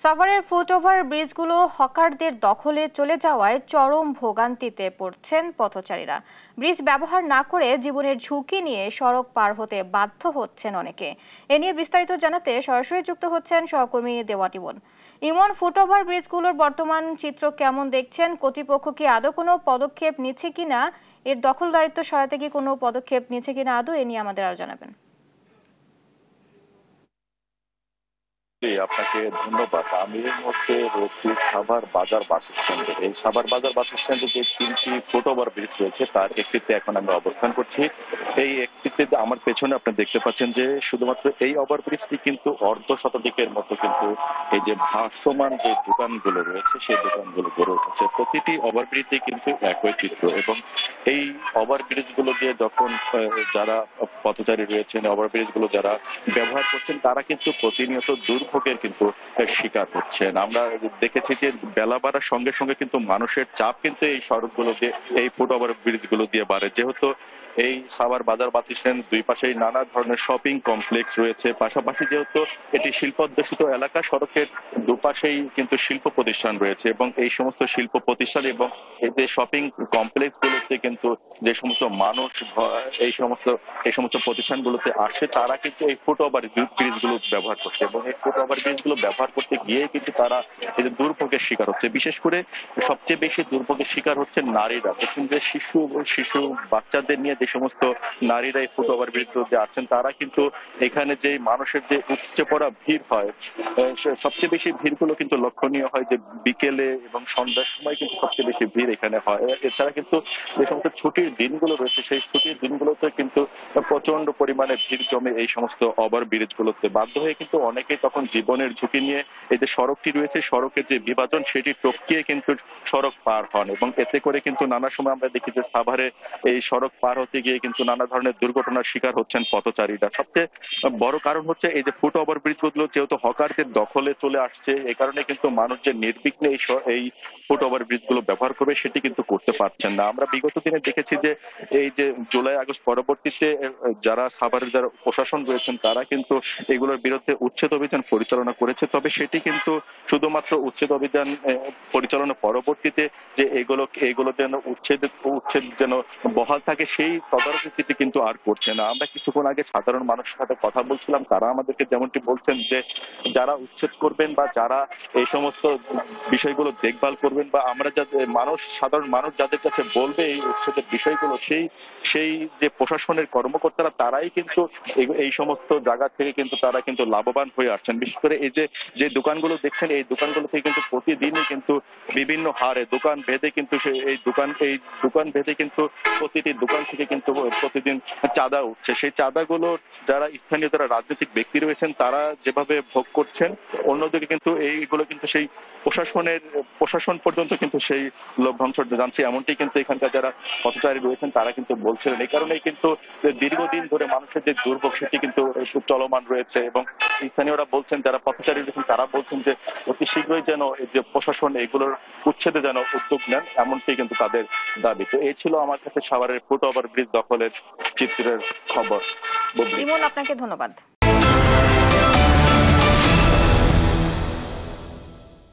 সাভারের ফুটওভার ব্রিজগুলো হকারদের দখলে চলে যাওয়ায় চরম ভোগান্তিতে পড়ছেন পথচারীরা। ব্রিজ ব্যবহার না করে জীবনের ঝুঁকি নিয়ে সড়ক পার হতে বাধ্য হচ্ছেন অনেকে। এ নিয়ে বিস্তারিত জানাতে সরাসরি যুক্ত হচ্ছেন সহকর্মী দেওয়ান ইমন। ইমন, ফুটওভার ব্রিজগুলোর বর্তমান চিত্র কেমন দেখছেন? কর্তৃপক্ষ কি আদৌ কোনো পদক্ষেপ নিচ্ছে কিনা, এর দখলদারিত্ব সরাতে কি কোনো পদক্ষেপ নিচ্ছে কিনা আদৌ, এ নিয়ে আমাদের আরো জানাবেন। আপনাকে ধন্যবাদ। আমি এর মধ্যে রয়েছি সাভার বাজার বাস স্ট্যান্ডে। এই সাভার বাজার বাস স্ট্যান্ডে যে ৩টি ফুটওভার ব্রিজ রয়েছে তার একটিতে এখন আমরা অবস্থান করছি। এই একটিতে আমার পেছনে আপনি দেখতে পাচ্ছেন যে শুধুমাত্র এই ওভারব্রিজটি কিন্তু অর্ধ শতাধিকের মতো কিন্তু এই যে ভাসমান যে দোকানগুলো রয়েছে সেই দোকানগুলো গড়ে উঠেছে। প্রতিটি ওভারব্রিজে কিন্তু একই চিত্র এবং এই ওভারব্রিজ গুলো দিয়ে যখন যারা পথচারী রয়েছেন, ওভারব্রিজ গুলো যারা ব্যবহার করছেন তারা কিন্তু প্রতিনিয়ত দুর্ভোগের কিন্তু শিকার হচ্ছেন। আমরা দেখেছি যে বেলা বাড়ার সঙ্গে সঙ্গে কিন্তু মানুষের চাপ কিন্তু এই সড়কগুলো দিয়ে, এই ফুট ওভার ব্রিজ গুলো দিয়ে বাড়ে। যেহেতু এই সাভার বাজার বাস স্ট্যান্ড দুই পাশেই নানা ধরনের শপিং কমপ্লেক্স রয়েছে, পাশাপাশি যেহেতু এটি শিল্পোদ্যোষিত এলাকা, সড়কের দুপাশেই কিন্তু শিল্প প্রতিষ্ঠান রয়েছে এবং এই সমস্ত শিল্প প্রতিষ্ঠান এবং এই যে শপিং কমপ্লেক্স গুলোতে কিন্তু যে সমস্ত মানুষ এই সমস্ত প্রতিষ্ঠানগুলোতে আসে তারা কিন্তু এই ফুট ওভার ব্রিজ গুলো ব্যবহার করছে এবং এই ফুট ওভার ব্রিজ গুলো ব্যবহার করতে গিয়ে কিন্তু তারা এই যে দুর্ভোগের শিকার হচ্ছে। বিশেষ করে সবচেয়ে বেশি দুর্ভোগের শিকার হচ্ছে নারীরা। দেখুন যে শিশু বাচ্চাদের নিয়ে যে সমস্ত নারীরা এই ফুট ওভার ব্রিজ গুলোতে আসছেন তারা কিন্তু এখানে যে মানুষের যে উপচে পড়া ভিড় হয়, সবচেয়ে বেশি ভিড়গুলো কিন্তু লক্ষণীয় হয় যে বিকেলে এবং সন্ধ্যার সময় কিন্তু সবচেয়ে বেশি ভিড় এখানে হয়। এছাড়া কিন্তু যে সমস্ত ছুটির দিনগুলো রয়েছে সেই ছুটির দিনগুলোতে কিন্তু প্রচন্ড পরিমাণে ভিড় জমে এই সমস্ত ওভার ব্রিজ গুলোতে। বাধ্য হয়ে কিন্তু অনেকেই তখন জীবনের ঝুঁকি নিয়ে এই যে সড়কটি রয়েছে, সড়কের যে বিভাজন সেটি টপকিয়ে কিন্তু সড়ক পার হন এবং এতে করে কিন্তু নানা সময় আমরা দেখি যে সাভারে এই সড়ক পার হতে গিয়ে কিন্তু নানা ধরনের দুর্ঘটনার শিকার হচ্ছেন পথচারীরা। সবচেয়ে বড় কারণ হচ্ছে এই যে ফুট ওভার ব্রিজ গুলো যেহেতু হকারদের দখলে চলে আসছে, এ কারণে কিন্তু মানুষ যে নির্বিঘ্নে এই ফুট ওভার ব্রিজ গুলো ব্যবহার করবে সেটি কিন্তু করতে পারছেন না। আমরা বিগত দিনে দেখেছি যে এই যে জুলাই আগস্ট পরবর্তীতে যারা সাভারের যারা প্রশাসন রয়েছেন তারা কিন্তু এগুলোর বিরুদ্ধে উচ্ছেদ অভিযান পরিচালনা করেছে। তবে সেটি কিন্তু শুধুমাত্র উচ্ছেদ অভিযান পরিচালনা পরবর্তীতে যে এগুলো যেন উচ্ছেদ যেন বহাল থাকে সেই তদারকিটি কিন্তু আর করছে না। আমরা কিছুক্ষণ আগে সাধারণ মানুষের সাথে কথা বলছিলাম, তারা আমাদেরকে যেমনটি বলছেন যে যারা উচ্ছেদ করবেন বা যারা এই সমস্ত বিষয়গুলো দেখভাল করবেন বা আমরা সাধারণ মানুষ যাদের কাছে বলবে এই উচ্ছেদের বিষয়গুলো, সেই যে প্রশাসনের কর্মকর্তারা তারাই কিন্তু এই সমস্ত জায়গা থেকে কিন্তু তারা কিন্তু লাভবান হয়ে আসছেন। বিশেষ করে এই যে দোকানগুলো দেখছেন এই দোকানগুলো থেকে কিন্তু প্রতিদিনই কিন্তু বিভিন্ন হারে দোকান ভেদে কিন্তু এই দোকান ভেদে কিন্তু প্রতিটি দোকান থেকে কিন্তু প্রতিদিন চাঁদা উঠছে। সেই চাঁদাগুলো যারা স্থানীয় যারা রাজনৈতিক ব্যক্তি রয়েছেন তারা যেভাবে ভোগ করছেন, অন্যদিকে কিন্তু এইগুলো কিন্তু সেই প্রশাসন পর্যন্ত কিন্তু সেই লভ্যাংশ জানছে, এমনটি কিন্তু এখানকার যারা পথচারী রয়েছেন তারা কিন্তু বলছিলেন। এই কারণেই কিন্তু দীর্ঘদিন ধরে মানুষের যে দুর্ভোগ সেটি কিন্তু চলমান রয়েছে এবং স্থানীয়রা বলছেন, যারা পথচারী রয়েছেন তারা বলছেন যে অতি শীঘ্রই যেন এই যে প্রশাসন এগুলোর উচ্ছেদে যেন উদ্যোগ নেন, এমনটি কিন্তু তাদের দাবি। তো এই ছিল আমার কাছে সাভারের ফুট ওভার ব্রিজ দখলের চিত্রের খবর। ইমন, আপনাকে ধন্যবাদ।